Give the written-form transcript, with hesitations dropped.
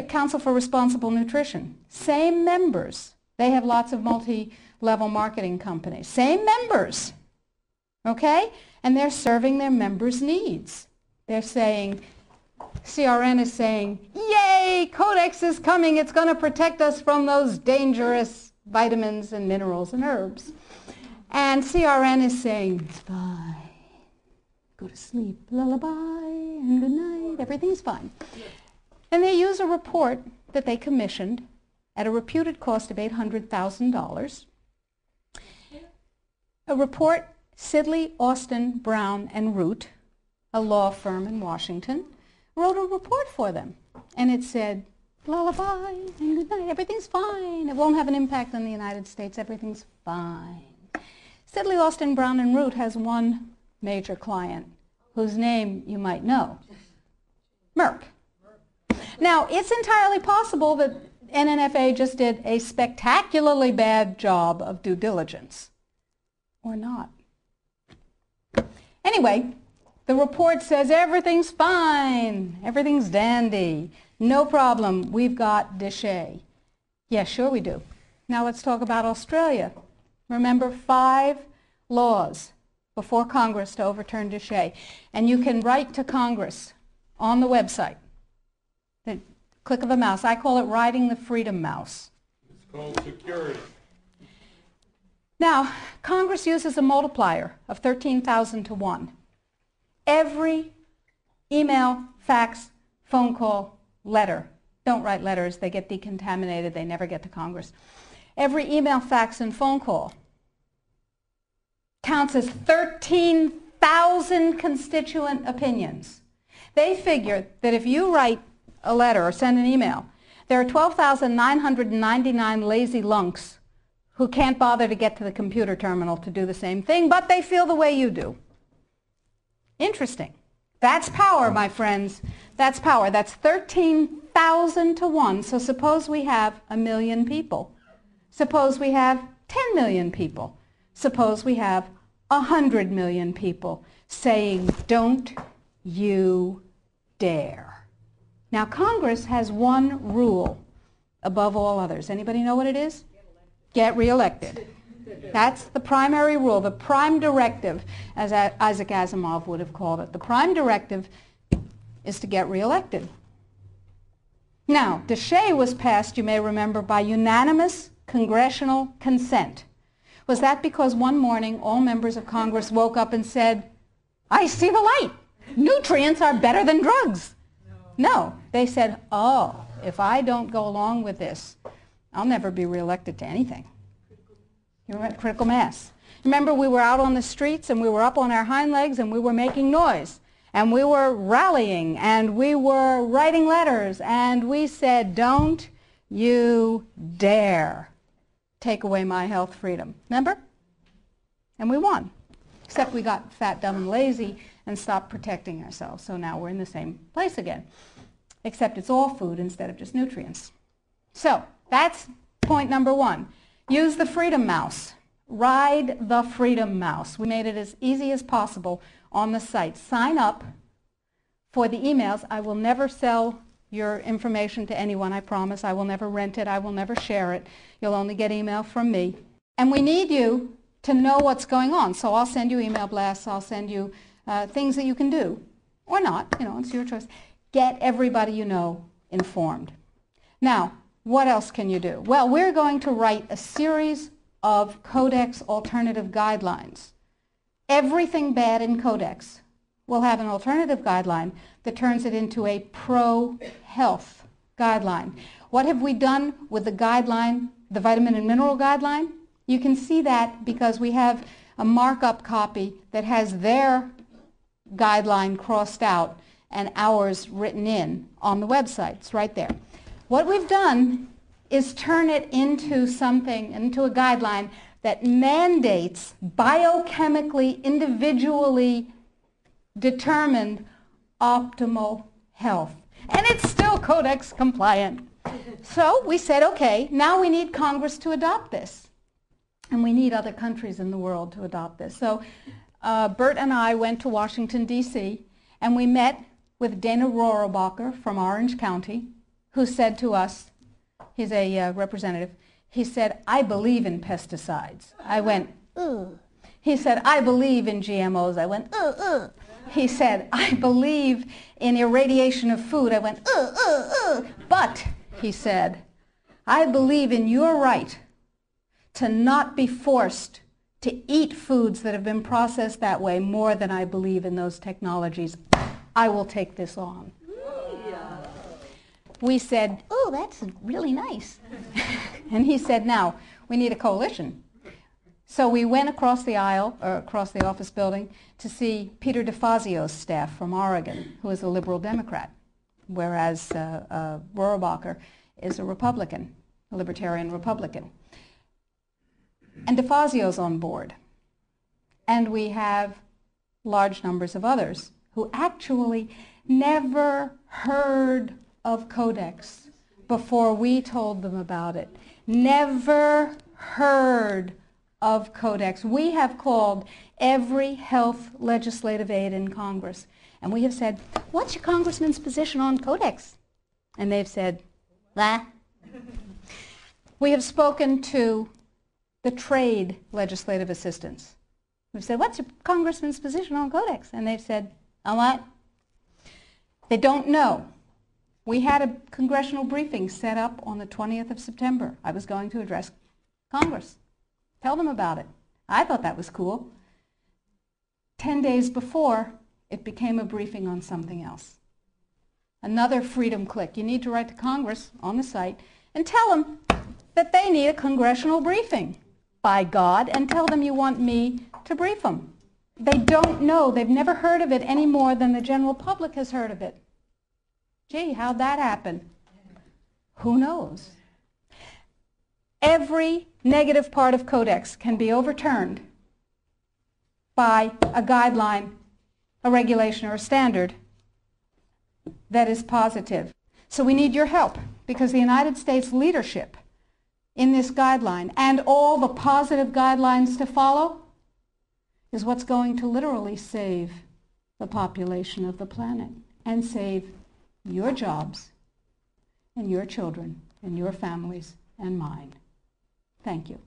Council for Responsible Nutrition, same members. They have lots of multi-level marketing companies. Same members, okay? And they're serving their members' needs. They're saying, CRN is saying, yay, Codex is coming. It's going to protect us from those dangerous vitamins and minerals and herbs. And CRN is saying, it's fine. Go to sleep, lullaby, and good night. Everything's fine. And they use a report that they commissioned at a reputed cost of $800,000. A report, Sidley, Austin, Brown, and Root, a law firm in Washington, wrote a report for them. And it said, lullaby and good night, everything's fine. It won't have an impact on the United States, everything's fine. Sidley, Austin, Brown, and Root has one major client whose name you might know, Merck. Now, it's entirely possible that NNFA just did a spectacularly bad job of due diligence, or not. Anyway, the report says everything's fine, everything's dandy, no problem, we've got Deshay. Yeah, sure we do. Now let's talk about Australia. Remember, 5 laws before Congress to overturn Deshay. And you can write to Congress on the website. The click of a mouse. I call it riding the freedom mouse. It's called security. Now, Congress uses a multiplier of 13,000 to 1. Every email, fax, phone call, letter. Don't write letters. They get decontaminated. They never get to Congress. Every email, fax, and phone call counts as 13,000 constituent opinions. They figure that if you write a letter or send an email, there are 12,999 lazy lunks who can't bother to get to the computer terminal to do the same thing, but they feel the way you do. Interesting. That's power, my friends. That's power. That's 13,000 to 1. So suppose we have 1 million people. Suppose we have 10 million people. Suppose we have 100 million people saying, don't you dare. Now, Congress has one rule above all others. Anybody know what it is? Get reelected. That's the primary rule, the prime directive, as Isaac Asimov would have called it. The prime directive is to get reelected. Now, Deshay was passed, you may remember, by unanimous congressional consent. Was that because one morning all members of Congress woke up and said, I see the light. Nutrients are better than drugs. No, they said, oh, if I don't go along with this, I'll never be reelected to anything. You remember critical mass. Remember, we were out on the streets and we were up on our hind legs and we were making noise and we were rallying and we were writing letters and we said, don't you dare take away my health freedom. Remember? And we won. Except we got fat, dumb, and lazy and stopped protecting ourselves. So now we're in the same place again. Except it's all food instead of just nutrients. So that's point number 1. Use the freedom mouse. Ride the freedom mouse. We made it as easy as possible on the site. Sign up for the emails. I will never sell your information to anyone, I promise. I will never rent it. I will never share it. You'll only get email from me. And we need you to know what's going on. So I'll send you email blasts. I'll send you things that you can do. Or not. You know, it's your choice. Get everybody you know informed. Now, what else can you do? Well, we're going to write a series of Codex alternative guidelines. Everything bad in Codex will have an alternative guideline that turns it into a pro-health guideline. What have we done with the guideline, the vitamin and mineral guideline? You can see that because we have a markup copy that has their guideline crossed out and ours written in on the website. It's right there. What we've done is turn it into something, into a guideline that mandates biochemically, individually determined optimal health. And it's still Codex compliant. So we said, okay, now we need Congress to adopt this. And we need other countries in the world to adopt this. So Bert and I went to Washington, D.C., and we met with Dana Rohrabacher from Orange County, who said to us, he's a representative, he said, I believe in pesticides. I went, ugh. He said, I believe in GMOs. I went, ugh, ugh. He said, I believe in irradiation of food. I went, ugh, ugh, ugh. But, he said, I believe in your right to not be forced to eat foods that have been processed that way more than I believe in those technologies. I will take this on. We said, oh, that's really nice. And he said, now, we need a coalition. So we went across the aisle, or across the office building, to see Peter DeFazio's staff from Oregon, who is a liberal Democrat, whereas Rohrabacher is a Republican, a libertarian Republican. And DeFazio's on board. And we have large numbers of others who actually never heard of Codex before we told them about it. Never heard of Codex. We have called every health legislative aide in Congress, and we have said, what's your congressman's position on Codex? And they've said, bah. We have spoken to the trade legislative assistants. We've said, what's your congressman's position on Codex? And they've said, on what? They don't know. We had a congressional briefing set up on the 20th of September. I was going to address Congress. Tell them about it. I thought that was cool. 10 days before, it became a briefing on something else. Another freedom click. You need to write to Congress on the site and tell them that they need a congressional briefing, by God, and tell them you want me to brief them. They don't know. They've never heard of it any more than the general public has heard of it. Gee, how'd that happen? Who knows? Every negative part of Codex can be overturned by a guideline, a regulation, or a standard that is positive. So we need your help, because the United States leadership in this guideline and all the positive guidelines to follow is what's going to literally save the population of the planet and save your jobs and your children and your families and mine. Thank you.